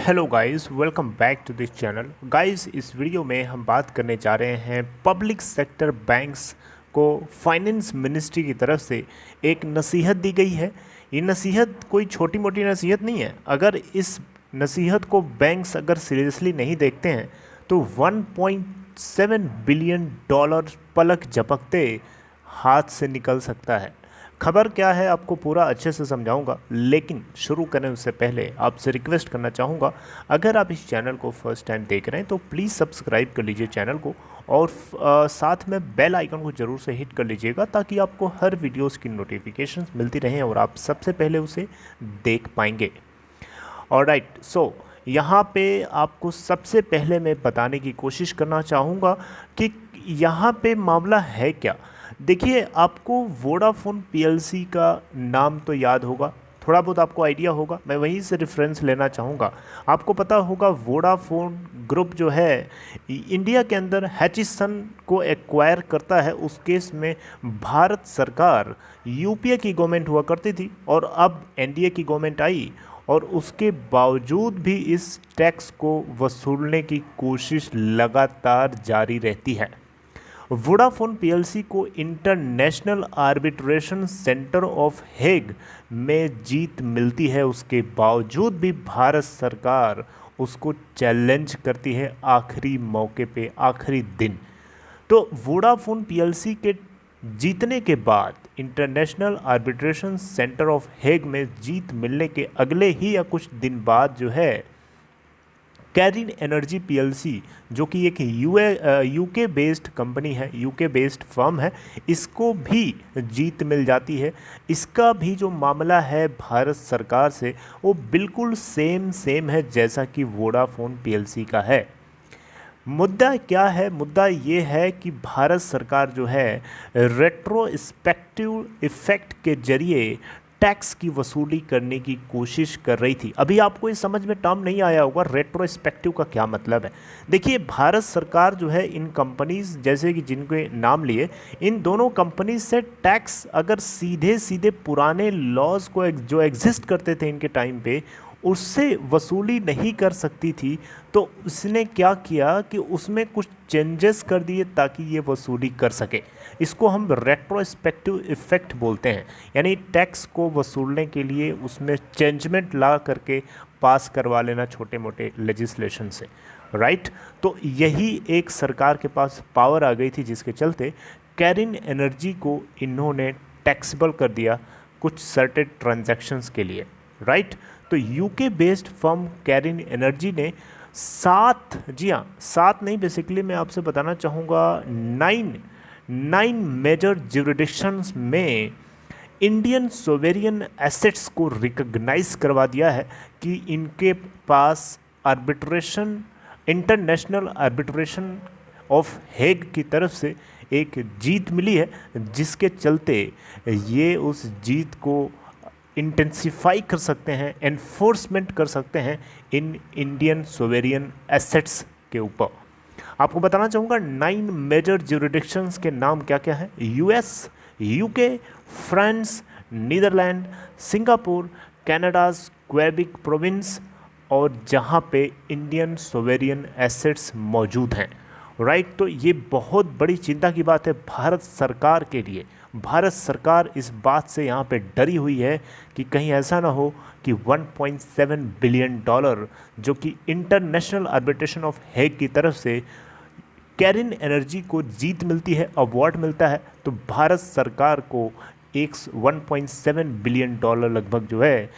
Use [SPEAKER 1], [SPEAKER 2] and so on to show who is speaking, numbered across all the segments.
[SPEAKER 1] Hello guys, welcome back to this channel. Guys, इस video में हम बात करने जा रहे हैं पब्लिक सेक्टर बैंक्स को फाइनेंस मिनिस्ट्री की तरफ से एक नसीहत दी गई है। ये नसीहत कोई छोटी मोटी नसीहत नहीं है। अगर इस नसीहत को बैंक्स अगर सीरियसली नहीं देखते हैं तो 1.7 बिलियन डॉलर पलक झपकते हाथ से निकल सकता है। खबर क्या है आपको पूरा अच्छे से समझाऊंगा, लेकिन शुरू करने उससे पहले आपसे रिक्वेस्ट करना चाहूँगा, अगर आप इस चैनल को फर्स्ट टाइम देख रहे हैं तो प्लीज़ सब्सक्राइब कर लीजिए चैनल को और साथ में बेल आइकन को ज़रूर से हिट कर लीजिएगा ताकि आपको हर वीडियोस की नोटिफिकेशंस मिलती रहें और आप सबसे पहले उसे देख पाएंगे। ऑलराइट, सो यहाँ पे आपको सबसे पहले मैं बताने की कोशिश करना चाहूँगा कि यहाँ पे मामला है क्या। देखिए, आपको वोडाफोन पीएलसी का नाम तो याद होगा, थोड़ा बहुत आपको आइडिया होगा, मैं वहीं से रेफरेंस लेना चाहूँगा। आपको पता होगा वोडाफोन ग्रुप जो है इंडिया के अंदर हैचिसन को एक्वायर करता है। उस केस में भारत सरकार, यूपीए की गवर्नमेंट हुआ करती थी और अब एनडीए की गवर्नमेंट आई और उसके बावजूद भी इस टैक्स को वसूलने की कोशिश लगातार जारी रहती है। वोडाफोन पीएलसी को international arbitration centre of Hague में जीत मिलती है, उसके बावजूद भी भारत सरकार उसको चैलेंज करती है आखिरी मौके पे, आखिरी दिन। तो वोडाफोन पीएलसी के जीतने के बाद international arbitration centre of Hague में जीत मिलने के अगले ही या कुछ दिन बाद जो है कैरिन एनर्जी पीएलसी, जो कि एक यूके बेस्ड कंपनी है, यूके बेस्ड फर्म है, इसको भी जीत मिल जाती है। इसका भी जो मामला है भारत सरकार से वो बिल्कुल सेम है जैसा कि वोडाफोन पीएलसी का है। मुद्दा क्या है? मुद्दा ये है कि भारत सरकार जो है रेट्रोस्पेक्टिव इफ़ेक्ट के जरिए टैक्स की वसूली करने की कोशिश कर रही थी। अभी आपको ये समझ में टर्म नहीं आया होगा रेट्रोस्पेक्टिव का क्या मतलब है। देखिए, भारत सरकार जो है इन कंपनीज जैसे कि जिनके नाम लिए, इन दोनों कंपनीज से टैक्स अगर सीधे सीधे पुराने लॉज को जो एग्जिस्ट करते थे इनके टाइम पे उससे वसूली नहीं कर सकती थी, तो उसने क्या किया कि उसमें कुछ चेंजेस कर दिए ताकि ये वसूली कर सके। इसको हम रेट्रोस्पेक्टिव इफ़ेक्ट बोलते हैं, यानी टैक्स को वसूलने के लिए उसमें चेंजमेंट ला करके पास करवा लेना छोटे मोटे लेजिस्लेशन से, राइट। तो यही एक सरकार के पास पावर आ गई थी जिसके चलते कैरिन एनर्जी को इन्होंने टैक्सेबल कर दिया कुछ सर्टेन ट्रांजैक्शंस के लिए, राइट। तो UK based firm Karin energy ने 7, जी हाँ 7 नहीं, बेसिकली मैं आपसे बताना चाहूँगा 9 मेजर ज्यूरिडिक्शंस में इंडियन सोवेरियन एसेट्स को रिकॉग्नाइज करवा दिया है कि इनके पास arbitration, international arbitration of Hague की तरफ से एक जीत मिली है, जिसके चलते ये उस जीत को इंटेंसिफाई कर सकते हैं, एनफोर्समेंट कर सकते हैं इन इंडियन सोवेरियन एसेट्स के ऊपर। आपको बताना चाहूँगा 9 मेजर ज्यूरिडिक्शंस के नाम क्या क्या हैं। US, UK, France, Netherland, Singapore, Canada's Quebec province और जहाँ पे इंडियन सोवेरियन एसेट्स मौजूद हैं, राइट। तो ये बहुत बड़ी चिंता की बात है भारत सरकार के लिए। भारत सरकार इस बात से यहाँ पे डरी हुई है कि कहीं ऐसा ना हो कि 1.7 बिलियन डॉलर जो कि इंटरनेशनल आर्बिट्रेशन ऑफ हेग की तरफ से कैरिन एनर्जी को जीत मिलती है, अवार्ड मिलता है, तो भारत सरकार को 1.7 बिलियन डॉलर लगभग जो है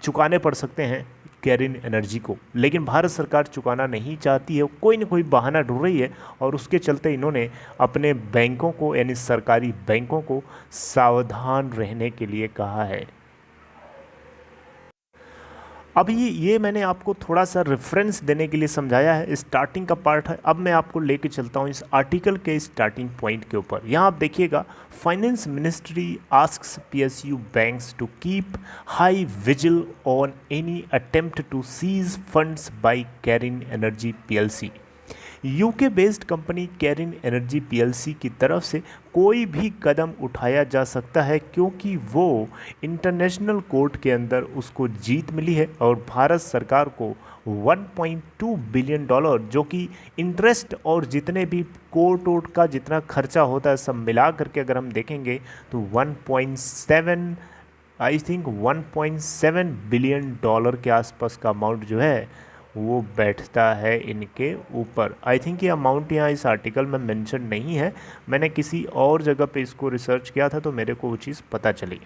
[SPEAKER 1] चुकाने पड़ सकते हैं कैरिन एनर्जी को। लेकिन भारत सरकार चुकाना नहीं चाहती है, कोई ना कोई बहाना ढूंढ रही है और उसके चलते इन्होंने अपने बैंकों को, यानी सरकारी बैंकों को सावधान रहने के लिए कहा है। अभी ये मैंने आपको थोड़ा सा रेफरेंस देने के लिए समझाया है, स्टार्टिंग का पार्ट है। अब मैं आपको लेके चलता हूँ इस आर्टिकल के स्टार्टिंग पॉइंट के ऊपर। यहाँ आप देखिएगा, finance ministry asks PSU banks to keep high vigil on any attempt to seize funds by Cairn Energy PLC. UK based company Cairn Energy PLC की तरफ से कोई भी कदम उठाया जा सकता है, क्योंकि वो इंटरनेशनल कोर्ट के अंदर उसको जीत मिली है और भारत सरकार को 1.2 बिलियन डॉलर, जो कि इंटरेस्ट और जितने भी कोर्ट वोर्ट का जितना खर्चा होता है सब मिला करके अगर हम देखेंगे तो 1.7 बिलियन डॉलर के आसपास का अमाउंट जो है वो बैठता है इनके ऊपर। आई थिंक ये अमाउंट यहाँ इस आर्टिकल में मेंशन नहीं है, मैंने किसी और जगह पे इसको रिसर्च किया था तो मेरे को वो चीज़ पता चली।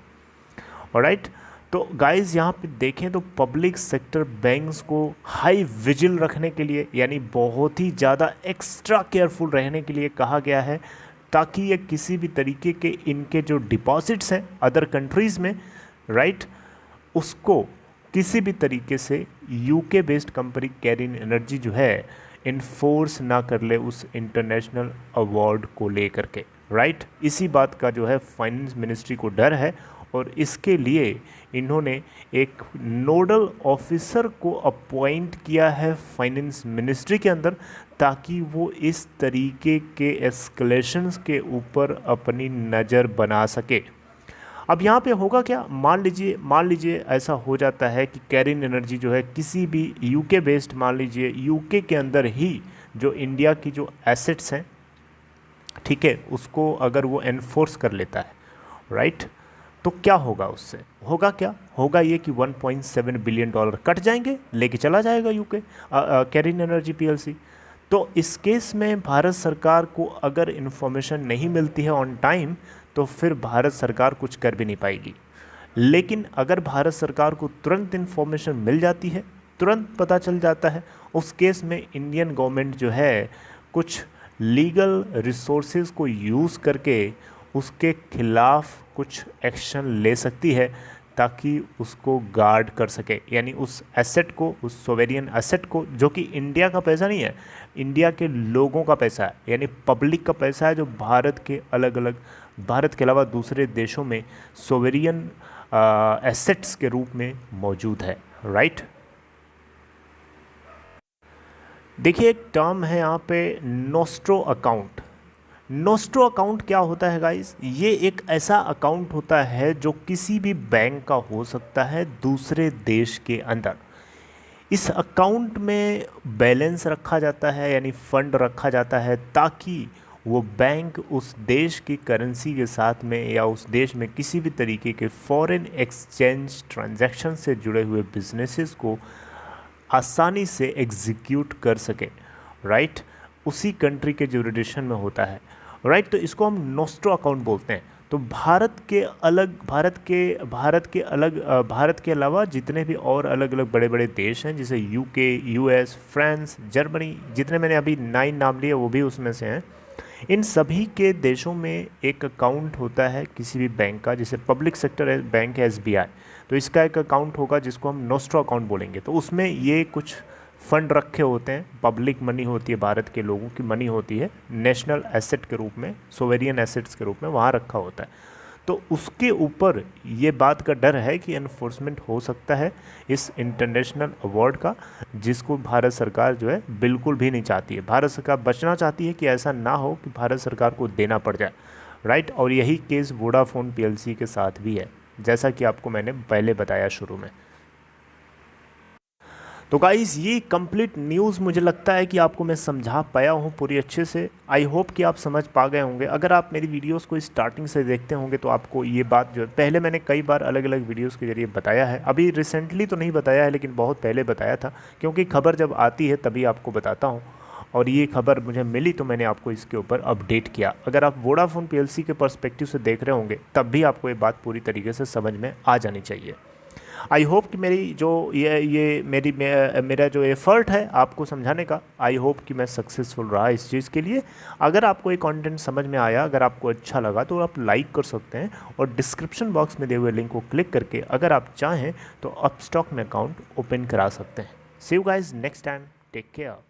[SPEAKER 1] ऑलराइट, तो गाइस यहाँ पे देखें तो पब्लिक सेक्टर बैंक्स को हाई विजिल रखने के लिए, यानी बहुत ही ज़्यादा एक्स्ट्रा केयरफुल रहने के लिए कहा गया है, ताकि ये किसी भी तरीके के इनके जो डिपॉजिट्स हैं अदर कंट्रीज़ में, राइट, उसको किसी भी तरीके से UK based company Cairn energy जो है इन्फोर्स ना कर ले उस इंटरनेशनल अवार्ड को लेकर के, राइट। इसी बात का जो है फाइनेंस मिनिस्ट्री को डर है और इसके लिए इन्होंने एक नोडल ऑफिसर को अपॉइंट किया है फाइनेंस मिनिस्ट्री के अंदर, ताकि वो इस तरीके के एस्केलेशंस के ऊपर अपनी नज़र बना सके। अब यहाँ पे होगा क्या, मान लीजिए ऐसा हो जाता है कि कैरिन एनर्जी जो है किसी भी यूके बेस्ड, मान लीजिए यूके के अंदर ही जो इंडिया की जो एसेट्स हैं, ठीक है, उसको अगर वो एनफोर्स कर लेता है, राइट, तो क्या होगा उससे, होगा क्या, होगा ये कि 1.7 बिलियन डॉलर कट जाएंगे, लेके चला जाएगा यूके कैरिन एनर्जी पीएलसी। तो इस केस में भारत सरकार को अगर इन्फॉर्मेशन नहीं मिलती है ऑन टाइम तो फिर भारत सरकार कुछ कर भी नहीं पाएगी। लेकिन अगर भारत सरकार को तुरंत इन्फॉर्मेशन मिल जाती है, तुरंत पता चल जाता है, उस केस में इंडियन गवर्नमेंट जो है कुछ लीगल रिसोर्सेज को यूज़ करके उसके खिलाफ कुछ एक्शन ले सकती है, ताकि उसको गार्ड कर सके, यानी उस एसेट को, उस सोवेरियन एसेट को, जो कि इंडिया का पैसा नहीं है, इंडिया के लोगों का पैसा है, यानी पब्लिक का पैसा है, जो भारत के भारत के अलावा दूसरे देशों में सोवेरियन एसेट्स के रूप में मौजूद है, राइट। देखिए एक टर्म है यहाँ पे नोस्ट्रो अकाउंट। नोस्ट्रो अकाउंट क्या होता है गाइस, ये एक ऐसा अकाउंट होता है जो किसी भी बैंक का हो सकता है दूसरे देश के अंदर। इस अकाउंट में बैलेंस रखा जाता है, यानी फंड रखा जाता है, ताकि वो बैंक उस देश की करेंसी के साथ में या उस देश में किसी भी तरीके के फॉरेन एक्सचेंज ट्रांजैक्शन से जुड़े हुए बिजनेसेस को आसानी से एग्जीक्यूट कर सके, राइट, उसी कंट्री के जुरिडिक्शन में होता है, राइट। तो इसको हम नोस्ट्रो अकाउंट बोलते हैं। तो भारत के अलावा जितने भी और अलग अलग बड़े बड़े देश हैं, जैसे यूके, यूएस, फ्रांस, जर्मनी, जितने मैंने अभी 9 नाम लिए वो भी उसमें से हैं, इन सभी के देशों में एक अकाउंट होता है किसी भी बैंक का, जैसे पब्लिक सेक्टर बैंक है एसबीआई, तो इसका एक अकाउंट होगा जिसको हम नोस्ट्रो अकाउंट बोलेंगे। तो उसमें ये कुछ फंड रखे होते हैं, पब्लिक मनी होती है, भारत के लोगों की मनी होती है, नेशनल एसेट के रूप में, सोवेरियन एसेट्स के रूप में वहाँ रखा होता है। तो उसके ऊपर ये बात का डर है कि एनफोर्समेंट हो सकता है इस इंटरनेशनल अवार्ड का, जिसको भारत सरकार जो है बिल्कुल भी नहीं चाहती है। भारत सरकार बचना चाहती है कि ऐसा ना हो कि भारत सरकार को देना पड़ जाए, राइट। और यही केस वोडाफोन पीएलसी के साथ भी है, जैसा कि आपको मैंने पहले बताया शुरू में। तो गाइज़ ये कंप्लीट न्यूज़ मुझे लगता है कि आपको मैं समझा पाया हूँ पूरी अच्छे से। आई होप कि आप समझ पा गए होंगे। अगर आप मेरी वीडियोस को स्टार्टिंग से देखते होंगे तो आपको ये बात जो है, पहले मैंने कई बार अलग अलग वीडियोस के जरिए बताया है, अभी रिसेंटली तो नहीं बताया है लेकिन बहुत पहले बताया था, क्योंकि खबर जब आती है तभी आपको बताता हूँ, और ये खबर मुझे मिली तो मैंने आपको इसके ऊपर अपडेट किया। अगर आप वोडाफोन पीएलसी के पर्सपेक्टिव से देख रहे होंगे तब भी आपको ये बात पूरी तरीके से समझ में आ जानी चाहिए। आई होप कि मेरी जो मेरा जो एफ़र्ट है आपको समझाने का, आई होप कि मैं सक्सेसफुल रहा इस चीज़ के लिए। अगर आपको ये कंटेंट समझ में आया, अगर आपको अच्छा लगा तो आप लाइक कर सकते हैं, और डिस्क्रिप्शन बॉक्स में दिए हुए लिंक को क्लिक करके अगर आप चाहें तो अपस्टॉक में अकाउंट ओपन करा सकते हैं। See you guys next time, take care.